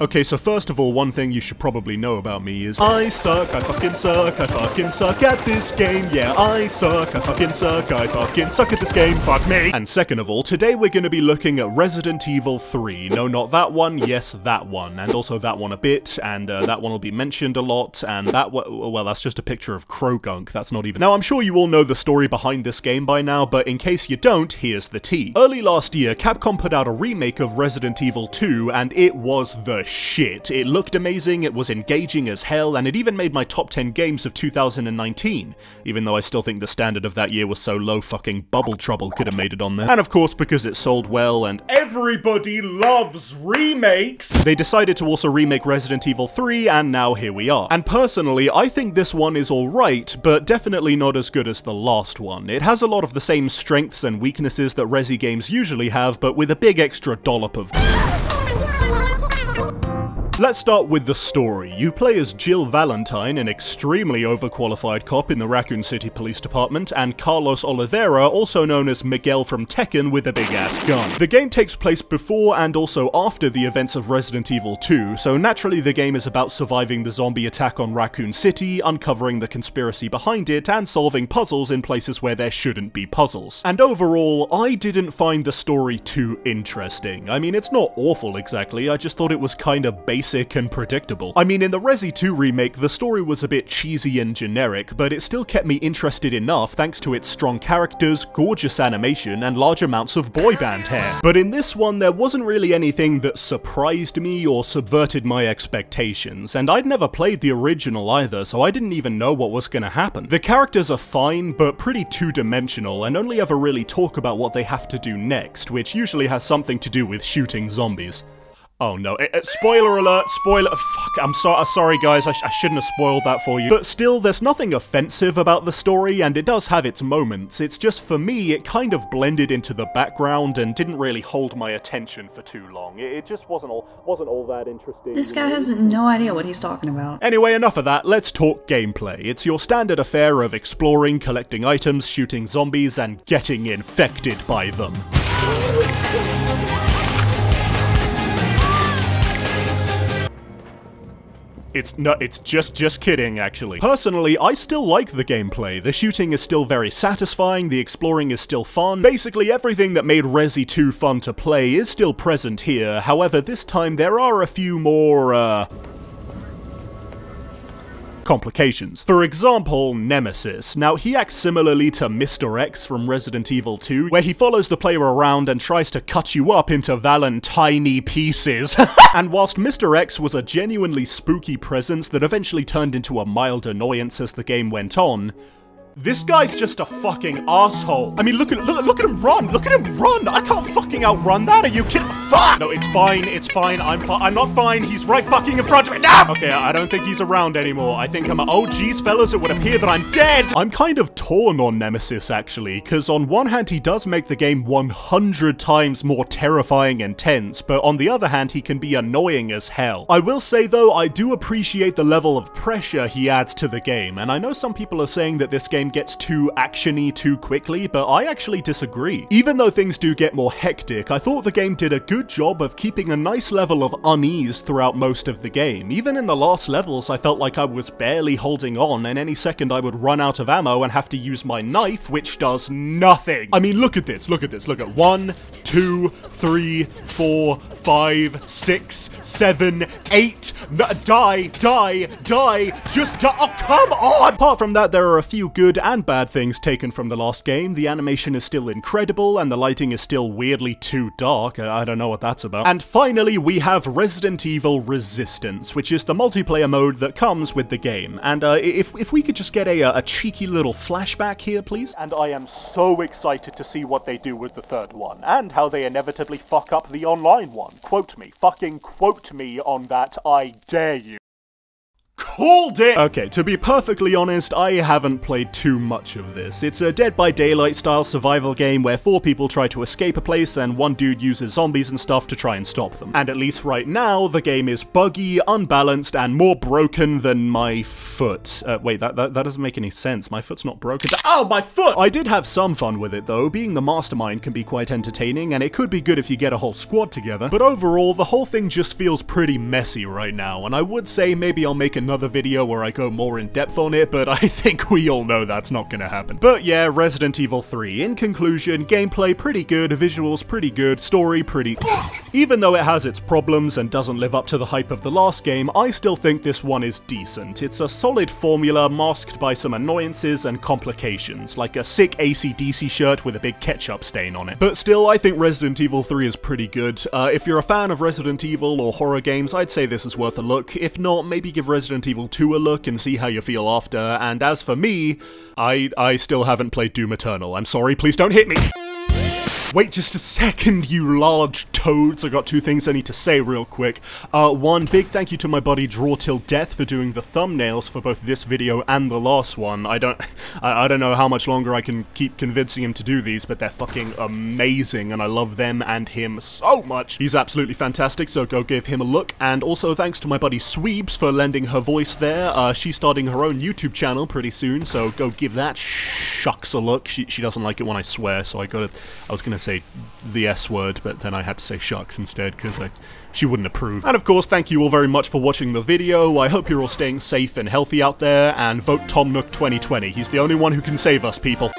Okay, so first of all, one thing you should probably know about me is I suck, I fucking suck at this game, yeah, I suck at this game, fuck me! And second of all, today we're gonna be looking at Resident Evil 3. No, not that one, yes, that one, and also that one a bit, and that one will be mentioned a lot, and that well, that's just a picture of Krogunk, that's not even— Now, I'm sure you all know the story behind this game by now, but in case you don't, here's the tea. Early last year, Capcom put out a remake of Resident Evil 2, and it was the shit. It looked amazing, it was engaging as hell, and it even made my top 10 games of 2019, even though I still think the standard of that year was so low fucking Bubble Trouble could have made it on there. And of course, because it sold well and everybody loves remakes, they decided to also remake Resident Evil 3, and now here we are. And personally, I think this one is alright, but definitely not as good as the last one. It has a lot of the same strengths and weaknesses that Resi games usually have, but with a big extra dollop of— Let's start with the story. You play as Jill Valentine, an extremely overqualified cop in the Raccoon City Police Department, and Carlos Oliveira, also known as Miguel from Tekken with a big-ass gun. The game takes place before and also after the events of Resident Evil 2, so naturally the game is about surviving the zombie attack on Raccoon City, uncovering the conspiracy behind it, and solving puzzles in places where there shouldn't be puzzles. And overall, I didn't find the story too interesting. I mean, it's not awful exactly, I just thought it was kinda basic and predictable. I mean, in the Resi 2 remake, the story was a bit cheesy and generic, but it still kept me interested enough thanks to its strong characters, gorgeous animation, and large amounts of boy band hair. But in this one, there wasn't really anything that surprised me or subverted my expectations, and I'd never played the original either, so I didn't even know what was gonna happen. The characters are fine, but pretty two-dimensional, and only ever really talk about what they have to do next, which usually has something to do with shooting zombies. Oh no, spoiler alert, fuck, I'm sorry guys, I shouldn't have spoiled that for you. But still, there's nothing offensive about the story, and it does have its moments. It's just, for me, it kind of blended into the background and didn't really hold my attention for too long. It just wasn't all that interesting. This guy has no idea what he's talking about. Anyway, enough of that, let's talk gameplay. It's your standard affair of exploring, collecting items, shooting zombies, and getting infected by them. It's just kidding, actually. Personally, I still like the gameplay. The shooting is still very satisfying, the exploring is still fun. Basically, everything that made Resi 2 fun to play is still present here. However, this time there are a few more, complications. For example, Nemesis. Now, he acts similarly to Mr. X from Resident Evil 2, where he follows the player around and tries to cut you up into tiny pieces. And whilst Mr. X was a genuinely spooky presence that eventually turned into a mild annoyance as the game went on, this guy's just a fucking asshole. I mean, look at him run! Look at him run! I can't fucking outrun that, are you kidding? Fuck! No, it's fine, I'm not fine, he's right fucking in front of me now! Okay, I don't think he's around anymore. I think oh geez, fellas, it would appear that I'm dead! I'm kind of torn on Nemesis, actually, because on one hand he does make the game 100 times more terrifying and tense, but on the other hand he can be annoying as hell. I will say though, I do appreciate the level of pressure he adds to the game, and I know some people are saying that this game gets too action-y too quickly, but I actually disagree. Even though things do get more hectic, I thought the game did a good job of keeping a nice level of unease throughout most of the game. Even in the last levels, I felt like I was barely holding on, and any second I would run out of ammo and have to use my knife, which does nothing. I mean, look at this, look at 1, 2, 3, 4, 5, 6, 7, 8, die, just die, oh come on! Apart from that, there are a few good and bad things taken from the last game. The animation is still incredible, and the lighting is still weirdly too dark. I don't know what that's about. And finally, we have Resident Evil Resistance, which is the multiplayer mode that comes with the game. And if we could just get a cheeky little flashback here, please. And I am so excited to see what they do with the third one, and how they inevitably fuck up the online one. Quote me, fucking quote me on that, I dare you. called it! Okay, to be perfectly honest, I haven't played too much of this. It's a Dead by Daylight style survival game where 4 people try to escape a place and 1 dude uses zombies and stuff to try and stop them. And at least right now, the game is buggy, unbalanced, and more broken than my foot. Wait, that doesn't make any sense. My foot's not broken. Oh, my foot! I did have some fun with it though. Being the mastermind can be quite entertaining, and it could be good if you get a whole squad together. But overall, the whole thing just feels pretty messy right now, and I would say maybe I'll make another video where I go more in depth on it, but I think we all know that's not gonna happen. But yeah, Resident Evil 3. In conclusion, gameplay pretty good, visuals pretty good, story pretty... Even though it has its problems and doesn't live up to the hype of the last game, I still think this one is decent. It's a solid formula masked by some annoyances and complications, like a sick AC/DC shirt with a big ketchup stain on it. But still, I think Resident Evil 3 is pretty good. If you're a fan of Resident Evil or horror games, I'd say this is worth a look. If not, maybe give Resident Evil 2 a look and see how you feel after. And as for me, I still haven't played Doom Eternal. I'm sorry, please don't hit me! Wait just a second, you large toads. I got 2 things I need to say real quick. One, big thank you to my buddy Draw Till Death for doing the thumbnails for both this video and the last one. I don't know how much longer I can keep convincing him to do these, but they're fucking amazing, and I love them and him so much. He's absolutely fantastic, so go give him a look. And also thanks to my buddy Sweebs for lending her voice there. She's starting her own YouTube channel pretty soon, so go give that shucks a look. She doesn't like it when I swear, so I was gonna say the S word, but then I had to say shucks instead because she wouldn't approve. And of course, thank you all very much for watching the video. I hope you're all staying safe and healthy out there, and vote Tom Nook 2020. He's the only one who can save us, people.